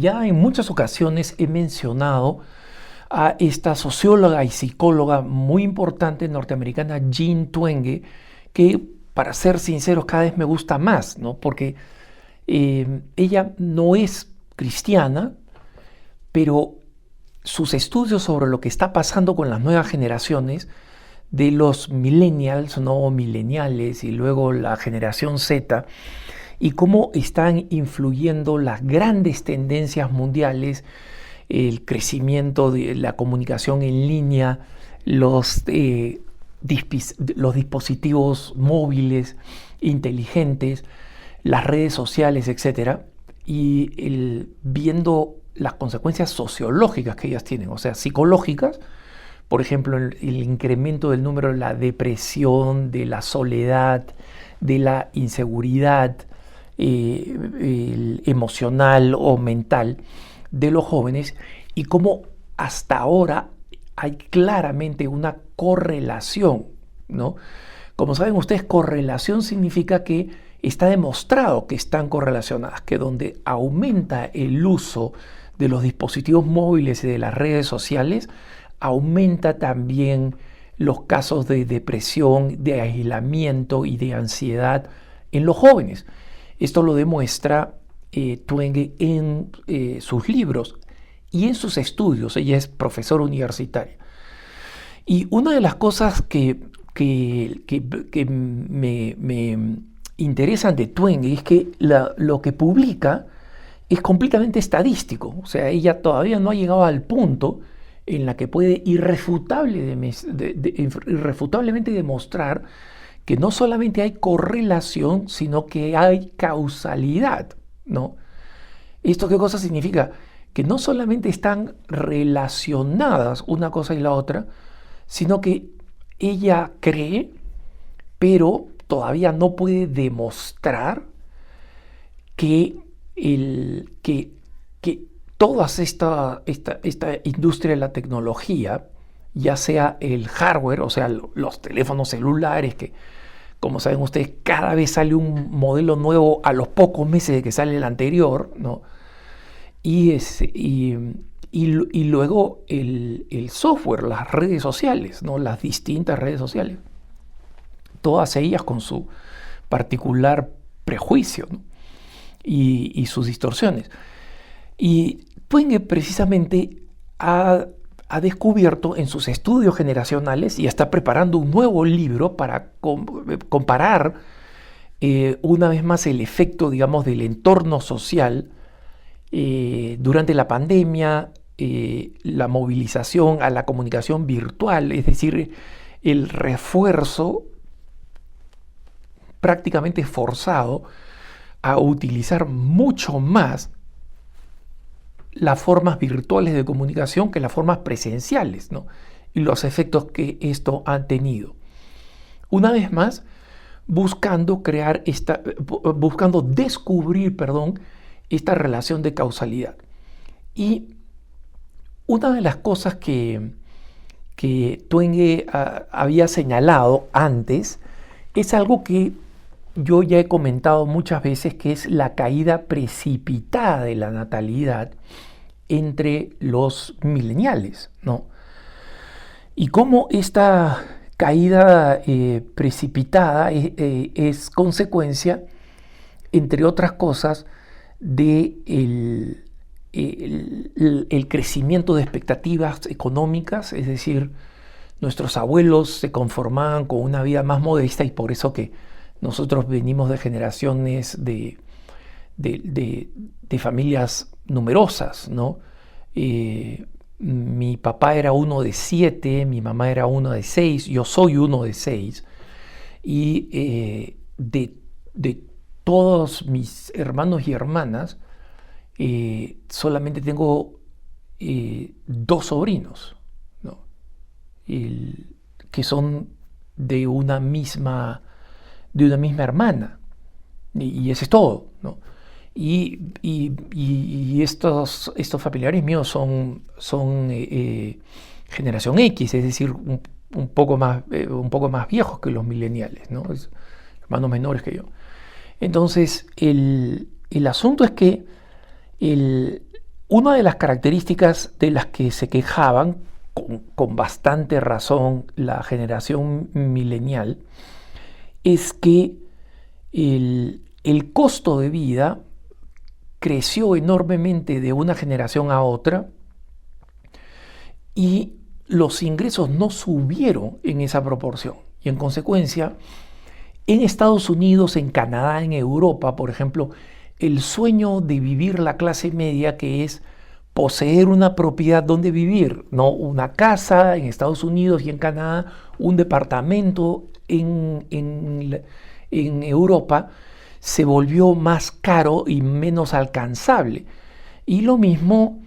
ya en muchas ocasiones he mencionado a esta socióloga y psicóloga muy importante norteamericana, Jean Twenge, que para ser sinceros cada vez me gusta más, ¿no? Porque ella no es cristiana, pero sus estudios sobre lo que está pasando con las nuevas generaciones de los millennials, no millennials, y luego la generación Z, y cómo están influyendo las grandes tendencias mundiales, el crecimiento de la comunicación en línea, los dispositivos móviles inteligentes, las redes sociales, etcétera, y viendo las consecuencias sociológicas que ellas tienen, o sea, psicológicas. Por ejemplo, el incremento del número de la depresión, de la soledad, de la inseguridad emocional o mental de los jóvenes, y cómo hasta ahora hay claramente una correlación, ¿no? Como saben ustedes, correlación significa que está demostrado que están correlacionadas, que donde aumenta el uso de los dispositivos móviles y de las redes sociales, aumenta también los casos de depresión, de aislamiento y de ansiedad en los jóvenes. Esto lo demuestra Twenge en sus libros y en sus estudios. Ella es profesora universitaria. Y una de las cosas que me interesan de Twenge es que lo que publica es completamente estadístico. O sea, ella todavía no ha llegado al punto en la que puede irrefutablemente demostrar que no solamente hay correlación, sino que hay causalidad, ¿no? ¿Esto qué cosa significa? Que no solamente están relacionadas una cosa y la otra, sino que ella cree, pero todavía no puede demostrar que toda esta industria de la tecnología, ya sea el hardware, o sea, los teléfonos celulares, que como saben ustedes, cada vez sale un modelo nuevo a los pocos meses de que sale el anterior, ¿no? Y luego el software, las redes sociales, ¿no? Las distintas redes sociales, todas ellas con su particular prejuicio, ¿no? y sus distorsiones. Y Twenge precisamente ha descubierto en sus estudios generacionales, y está preparando un nuevo libro para comparar una vez más el efecto, digamos, del entorno social durante la pandemia, la movilización a la comunicación virtual, es decir, el refuerzo prácticamente forzado a utilizar mucho más las formas virtuales de comunicación que las formas presenciales, ¿no? Y los efectos que esto ha tenido. Una vez más, buscando descubrir, esta relación de causalidad. Y una de las cosas que Twenge había señalado antes es algo que yo ya he comentado muchas veces, que es la caída precipitada de la natalidad entre los millennials, ¿no? Y cómo esta caída precipitada es consecuencia, entre otras cosas, de el crecimiento de expectativas económicas, es decir, nuestros abuelos se conformaban con una vida más modesta, y por eso que nosotros venimos de generaciones de familias numerosas, ¿no? Mi papá era uno de 7, mi mamá era uno de 6, yo soy uno de 6, y de todos mis hermanos y hermanas, solamente tengo 2 sobrinos, ¿no? Que son de una misma hermana, y eso es todo, ¿no? Y estos familiares míos son generación X, es decir, un poco más viejos que los millennials, ¿no? Hermanos menores que yo. Entonces, el asunto es que Una de las características de las que se quejaban, con bastante razón, la generación milenial, es que el costo de vida creció enormemente de una generación a otra y los ingresos no subieron en esa proporción. Y en consecuencia, en Estados Unidos, en Canadá, en Europa, por ejemplo, el sueño de vivir la clase media, que es poseer una propiedad donde vivir, no una casa en Estados Unidos y en Canadá, un departamento en Europa, se volvió más caro y menos alcanzable. Y lo mismo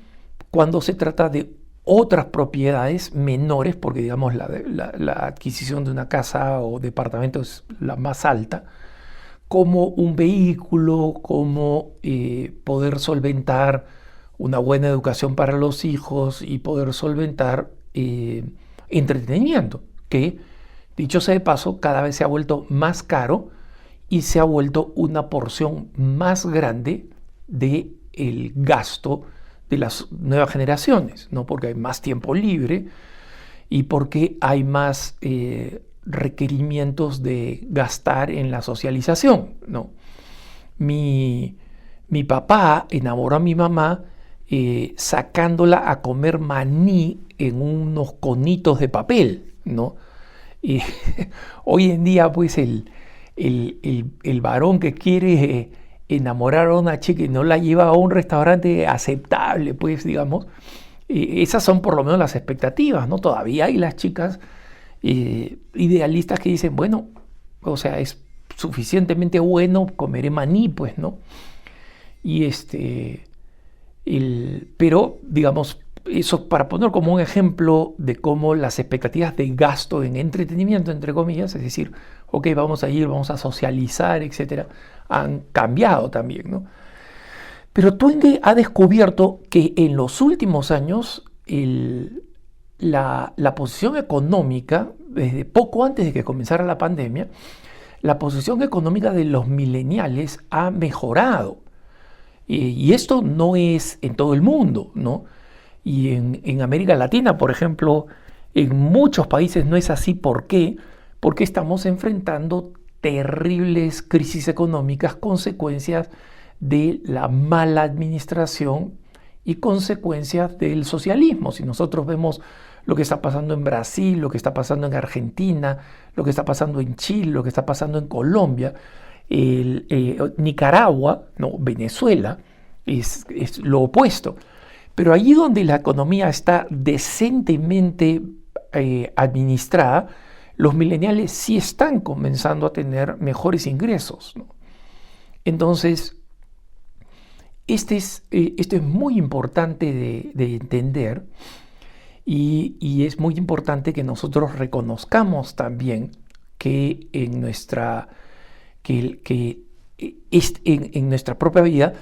cuando se trata de otras propiedades menores, porque digamos la adquisición de una casa o departamento es la más alta, como un vehículo, como poder solventar una buena educación para los hijos y poder solventar entretenimiento, que dicho sea de paso, cada vez se ha vuelto más caro y se ha vuelto una porción más grande del gasto de las nuevas generaciones, ¿no? Porque hay más tiempo libre y porque hay más requerimientos de gastar en la socialización, ¿no? Mi papá enamoró a mi mamá sacándola a comer maní en unos conitos de papel, ¿no? Y hoy en día, pues, el varón que quiere enamorar a una chica y no la lleva a un restaurante aceptable, pues, digamos, esas son por lo menos las expectativas, ¿no? Todavía hay las chicas idealistas que dicen, bueno, o sea, es suficientemente bueno, comeré maní, pues, ¿no? Y pero, digamos, eso para poner como un ejemplo de cómo las expectativas de gasto en entretenimiento, entre comillas, es decir, ok, vamos a ir, vamos a socializar, etcétera, han cambiado también, ¿no? Pero Twenge ha descubierto que en los últimos años la posición económica, desde poco antes de que comenzara la pandemia, la posición económica de los millennials ha mejorado. Y esto no es en todo el mundo, ¿no? Y en América Latina, por ejemplo, en muchos países no es así. ¿Por qué? Porque estamos enfrentando terribles crisis económicas, consecuencias de la mala administración y consecuencias del socialismo. Si nosotros vemos lo que está pasando en Brasil, lo que está pasando en Argentina, lo que está pasando en Chile, lo que está pasando en Colombia, Nicaragua, no, Venezuela, es lo opuesto. Pero allí donde la economía está decentemente administrada, los millennials sí están comenzando a tener mejores ingresos, ¿no? Entonces, esto es muy importante de entender y es muy importante que nosotros reconozcamos también que en nuestra propia vida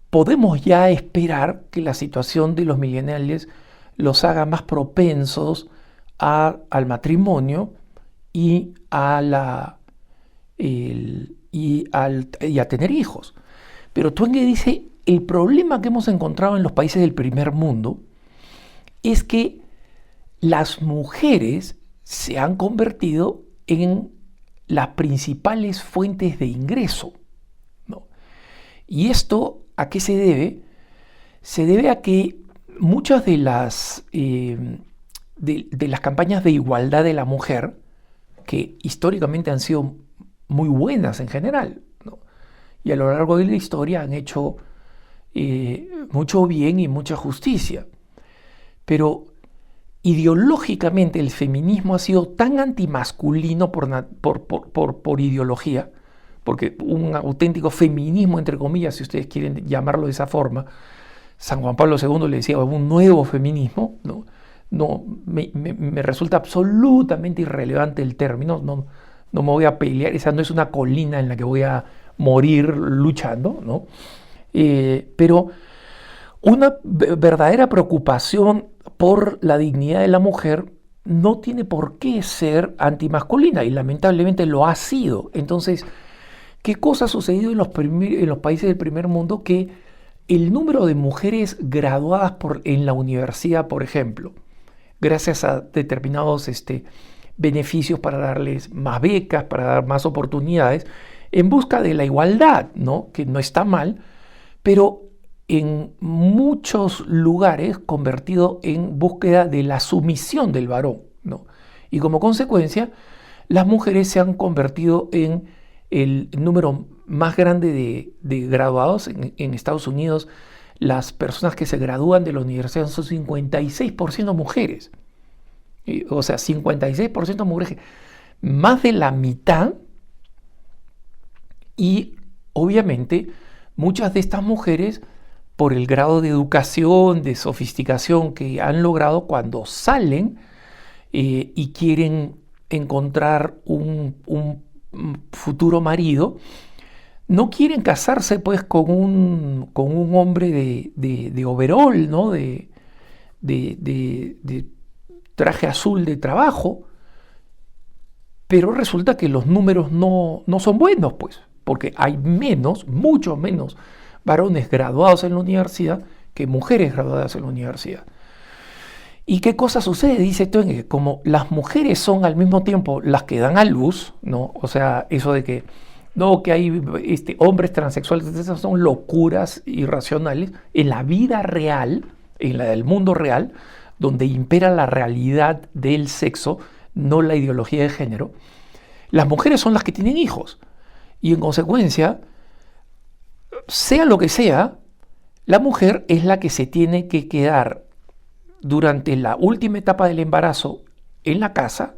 podemos ya esperar que la situación de los millennials los haga más propensos al matrimonio y a tener hijos. Pero Twenge dice, el problema que hemos encontrado en los países del primer mundo es que las mujeres se han convertido en las principales fuentes de ingreso, ¿no? ¿Y esto a qué se debe? Se debe a que muchas de las campañas de igualdad de la mujer, que históricamente han sido muy buenas en general, ¿no? Y a lo largo de la historia han hecho mucho bien y mucha justicia. Pero ideológicamente el feminismo ha sido tan antimasculino por ideología, porque un auténtico feminismo, entre comillas, si ustedes quieren llamarlo de esa forma, San Juan Pablo II le decía un nuevo feminismo, ¿no? No, me resulta absolutamente irrelevante el término, no me voy a pelear, esa no es una colina en la que voy a morir luchando, ¿no? Pero una verdadera preocupación por la dignidad de la mujer no tiene por qué ser antimasculina y lamentablemente lo ha sido. Entonces, ¿qué cosa ha sucedido en los países del primer mundo? Que el número de mujeres graduadas en la universidad, por ejemplo, gracias a determinados beneficios para darles más becas, para dar más oportunidades, en busca de la igualdad, ¿no? Que no está mal, pero en muchos lugares convertido en búsqueda de la sumisión del varón, ¿no? Y como consecuencia, las mujeres se han convertido en el número más grande de graduados en Estados Unidos. Las personas que se gradúan de la universidad son 56% mujeres. O sea, 56% mujeres, más de la mitad. Y obviamente muchas de estas mujeres, por el grado de educación, de sofisticación que han logrado cuando salen y quieren encontrar un futuro marido, no quieren casarse pues con un hombre de overol, ¿no? de traje azul de trabajo, pero resulta que los números no son buenos, pues, porque hay mucho menos varones graduados en la universidad que mujeres graduadas en la universidad. ¿Y qué cosa sucede? Dice Twenge, como las mujeres son al mismo tiempo las que dan a luz, ¿no? O sea, eso de que no, que hay hombres transexuales, esas son locuras irracionales. En la vida real, en la del mundo real, donde impera la realidad del sexo, no la ideología de género, las mujeres son las que tienen hijos. Y en consecuencia, sea lo que sea, la mujer es la que se tiene que quedar durante la última etapa del embarazo en la casa,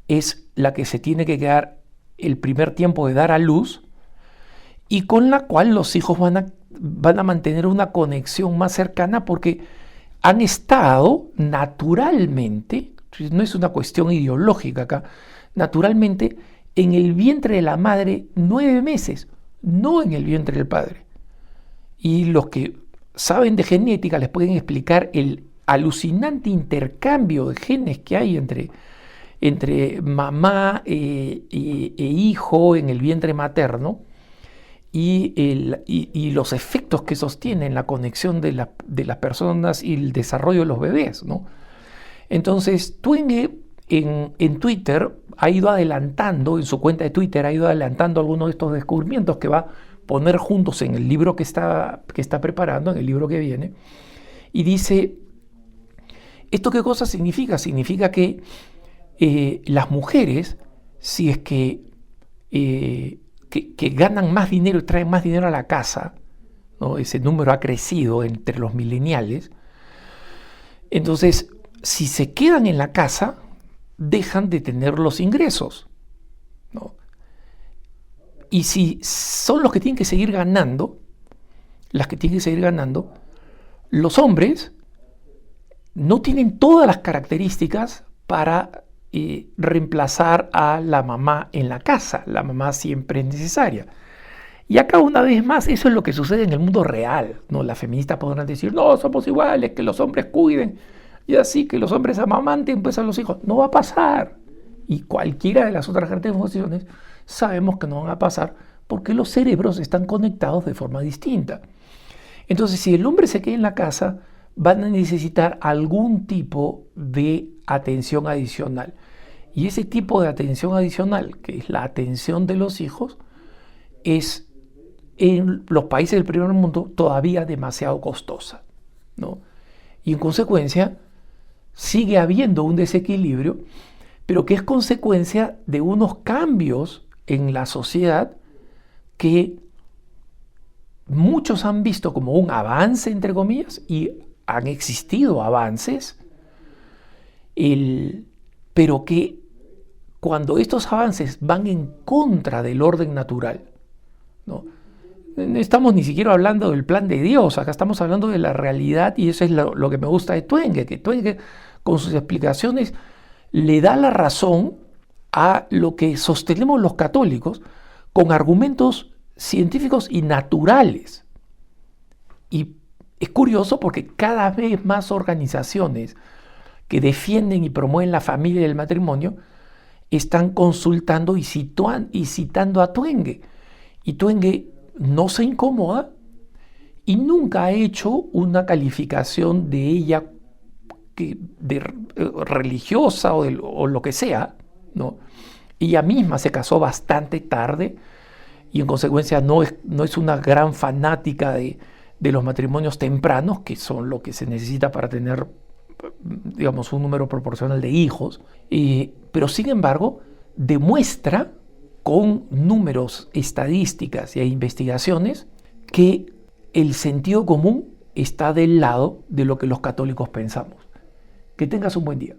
es la que se tiene que quedar el primer tiempo de dar a luz y con la cual los hijos van a mantener una conexión más cercana porque han estado naturalmente, no es una cuestión ideológica acá, naturalmente en el vientre de la madre 9 meses, no en el vientre del padre. Y los que saben de genética les pueden explicar el alucinante intercambio de genes que hay entre mamá e hijo en el vientre materno y los efectos que sostienen la conexión de las personas y el desarrollo de los bebés, ¿no? Entonces, Twenge en Twitter ha ido adelantando, en su cuenta de Twitter ha ido adelantando algunos de estos descubrimientos que va a poner juntos en el libro que está preparando, en el libro que viene, y dice, ¿esto qué cosa significa? Significa que las mujeres, si es que ganan más dinero y traen más dinero a la casa, ¿no? Ese número ha crecido entre los millennials, entonces si se quedan en la casa, dejan de tener los ingresos, ¿no? Y si son los que tienen que seguir ganando, las que tienen que seguir ganando, los hombres no tienen todas las características para reemplazar a la mamá en la casa. La mamá siempre es necesaria. Y acá una vez más, eso es lo que sucede en el mundo real, ¿no? Las feministas podrán decir, no, somos iguales, que los hombres cuiden, y así que los hombres amamanten pues a los hijos. No va a pasar. Y cualquiera de las otras funciones sabemos que no van a pasar porque los cerebros están conectados de forma distinta. Entonces, si el hombre se queda en la casa, van a necesitar algún tipo de atención adicional. Y ese tipo de atención adicional, que es la atención de los hijos, es en los países del primer mundo todavía demasiado costosa, ¿no? Y en consecuencia sigue habiendo un desequilibrio, pero que es consecuencia de unos cambios en la sociedad que muchos han visto como un avance, entre comillas, y han existido avances, pero que cuando estos avances van en contra del orden natural, ¿no? No estamos ni siquiera hablando del plan de Dios, acá estamos hablando de la realidad, y eso es lo que me gusta de Twenge, que Twenge con sus explicaciones le da la razón a lo que sostenemos los católicos con argumentos científicos y naturales. Y es curioso porque cada vez más organizaciones que defienden y promueven la familia y el matrimonio están consultando y citando a Twenge. Y Twenge no se incomoda y nunca ha hecho una calificación de ella religiosa o lo que sea, ¿no? Ella misma se casó bastante tarde y en consecuencia no es una gran fanática de los matrimonios tempranos, que son lo que se necesita para tener, digamos, un número proporcional de hijos, pero sin embargo demuestra con números, estadísticas e investigaciones que el sentido común está del lado de lo que los católicos pensamos. Que tengas un buen día.